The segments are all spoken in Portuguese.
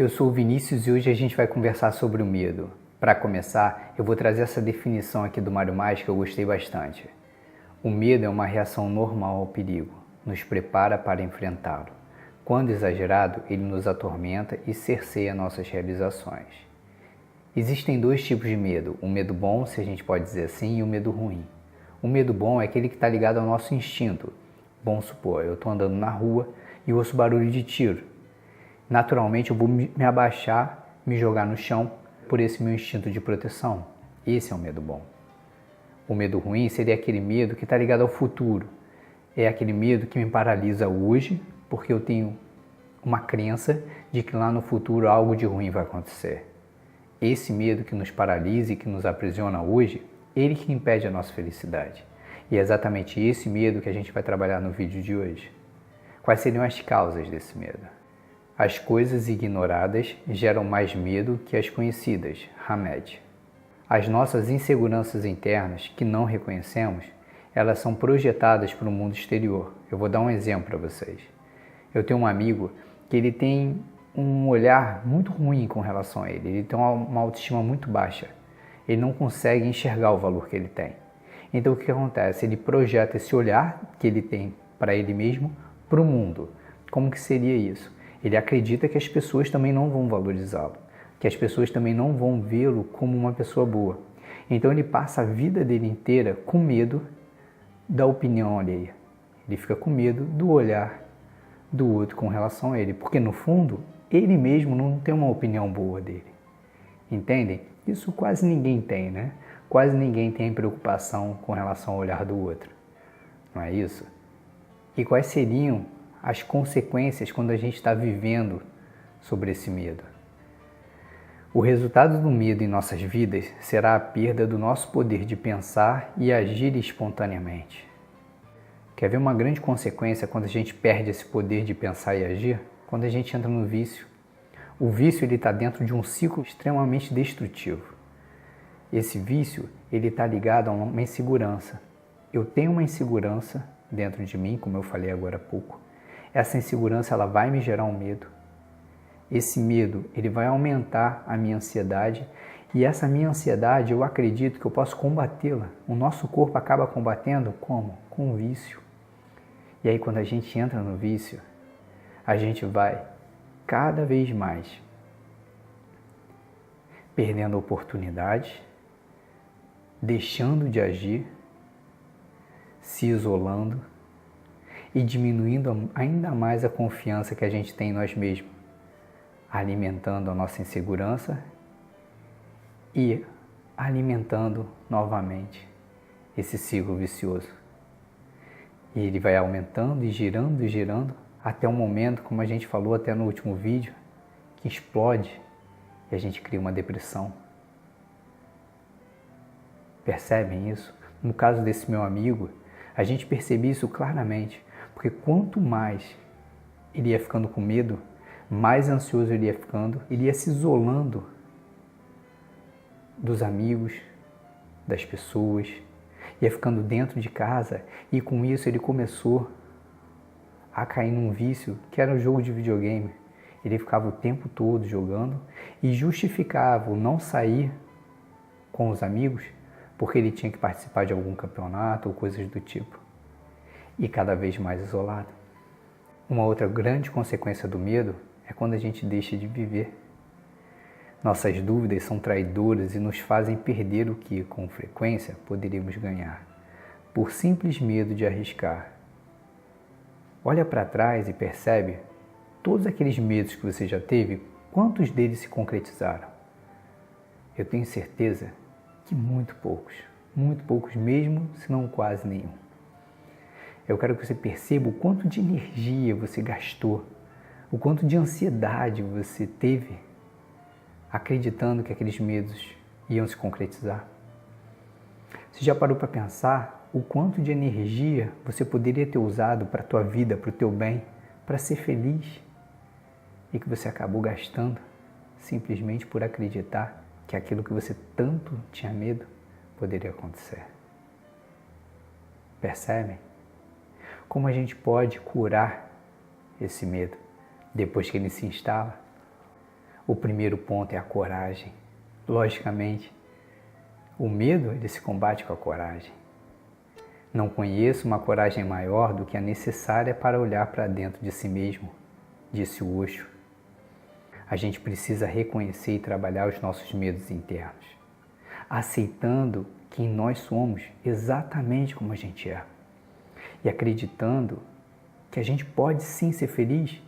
Eu sou o Vinícius e hoje a gente vai conversar sobre o medo. Para começar, eu vou trazer essa definição aqui do Mário Mais que eu gostei bastante. O medo é uma reação normal ao perigo, nos prepara para enfrentá-lo. Quando exagerado, ele nos atormenta e cerceia nossas realizações. Existem dois tipos de medo, o medo bom, se a gente pode dizer assim, e o medo ruim. O medo bom é aquele que está ligado ao nosso instinto. Vamos supor, eu estou andando na rua e ouço barulho de tiro. Naturalmente eu vou me abaixar, me jogar no chão por esse meu instinto de proteção. Esse é o medo bom. O medo ruim seria aquele medo que está ligado ao futuro. É aquele medo que me paralisa hoje, porque eu tenho uma crença de que lá no futuro algo de ruim vai acontecer. Esse medo que nos paralisa e que nos aprisiona hoje, ele que impede a nossa felicidade. E é exatamente esse medo que a gente vai trabalhar no vídeo de hoje. Quais seriam as causas desse medo? As coisas ignoradas geram mais medo que as conhecidas, Hamed. As nossas inseguranças internas, que não reconhecemos, elas são projetadas para o mundo exterior. Eu vou dar um exemplo para vocês. Eu tenho um amigo que ele tem um olhar muito ruim com relação a ele tem uma autoestima muito baixa. Ele não consegue enxergar o valor que ele tem. Então o que acontece? Ele projeta esse olhar que ele tem para ele mesmo para o mundo. Como que seria isso? Ele acredita que as pessoas também não vão valorizá-lo, que as pessoas também não vão vê-lo como uma pessoa boa. Então ele passa a vida dele inteira com medo da opinião alheia. Ele fica com medo do olhar do outro com relação a ele, porque no fundo ele mesmo não tem uma opinião boa dele. Entendem? Isso quase ninguém tem, né? Quase ninguém tem preocupação com relação ao olhar do outro. Não é isso? E quais seriam as consequências quando a gente está vivendo sobre esse medo? O resultado do medo em nossas vidas será a perda do nosso poder de pensar e agir espontaneamente. Quer ver uma grande consequência quando a gente perde esse poder de pensar e agir? Quando a gente entra no vício. O vício está dentro de um ciclo extremamente destrutivo. Esse vício está ligado a uma insegurança. Eu tenho uma insegurança dentro de mim, como eu falei agora há pouco. Essa insegurança ela vai me gerar um medo. Esse medo ele vai aumentar a minha ansiedade e essa minha ansiedade eu acredito que eu posso combatê-la. O nosso corpo acaba combatendo como? Com o vício. E aí quando a gente entra no vício, a gente vai cada vez mais perdendo oportunidades, deixando de agir, se isolando e diminuindo ainda mais a confiança que a gente tem em nós mesmos, alimentando a nossa insegurança e alimentando novamente esse ciclo vicioso. E ele vai aumentando e girando até o momento, como a gente falou até no último vídeo, que explode e a gente cria uma depressão. Percebem isso? No caso desse meu amigo, a gente percebia isso claramente, porque quanto mais ele ia ficando com medo, mais ansioso ele ia ficando, ele ia se isolando dos amigos, das pessoas, ia ficando dentro de casa e com isso ele começou a cair num vício que era o jogo de videogame. Ele ficava o tempo todo jogando e justificava o não sair com os amigos porque ele tinha que participar de algum campeonato ou coisas do tipo. E cada vez mais isolado. Uma outra grande consequência do medo é quando a gente deixa de viver. Nossas dúvidas são traidoras e nos fazem perder o que, com frequência, poderíamos ganhar, por simples medo de arriscar. Olha para trás e percebe todos aqueles medos que você já teve, quantos deles se concretizaram? Eu tenho certeza que muito poucos mesmo, se não quase nenhum. Eu quero que você perceba o quanto de energia você gastou, o quanto de ansiedade você teve, acreditando que aqueles medos iam se concretizar. Você já parou para pensar o quanto de energia você poderia ter usado para a tua vida, para o teu bem, para ser feliz e que você acabou gastando simplesmente por acreditar que aquilo que você tanto tinha medo poderia acontecer? Percebem? Como a gente pode curar esse medo depois que ele se instala? O primeiro ponto é a coragem. Logicamente, o medo ele se combate com a coragem. Não conheço uma coragem maior do que a necessária para olhar para dentro de si mesmo, disse o Osho. A gente precisa reconhecer e trabalhar os nossos medos internos, aceitando quem nós somos exatamente como a gente é e acreditando que a gente pode sim ser feliz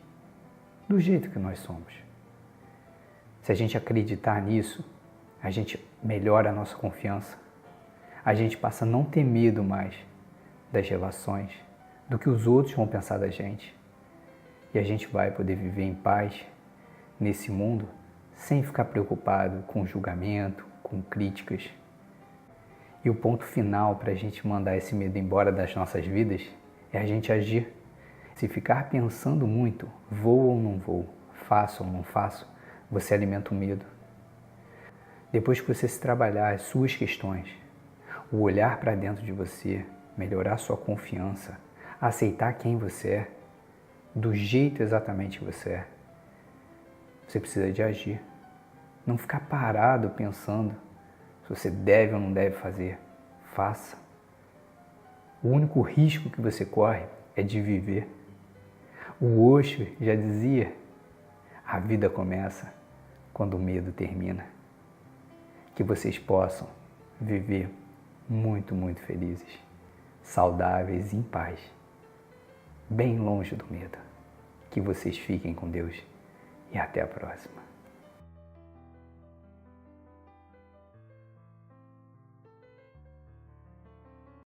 do jeito que nós somos. Se a gente acreditar nisso, a gente melhora a nossa confiança, a gente passa a não ter medo mais das relações, do que os outros vão pensar da gente. E a gente vai poder viver em paz nesse mundo sem ficar preocupado com julgamento, com críticas. E o ponto final para a gente mandar esse medo embora das nossas vidas é a gente agir. Se ficar pensando muito, vou ou não vou, faço ou não faço, você alimenta o medo. Depois que você se trabalhar as suas questões, o olhar para dentro de você, melhorar sua confiança, aceitar quem você é, do jeito exatamente que você é, você precisa de agir. Não ficar parado pensando se você deve ou não deve fazer. Faça. O único risco que você corre é de viver. O Osho já dizia, a vida começa quando o medo termina. Que vocês possam viver muito, muito felizes, saudáveis e em paz, bem longe do medo. Que vocês fiquem com Deus e até a próxima.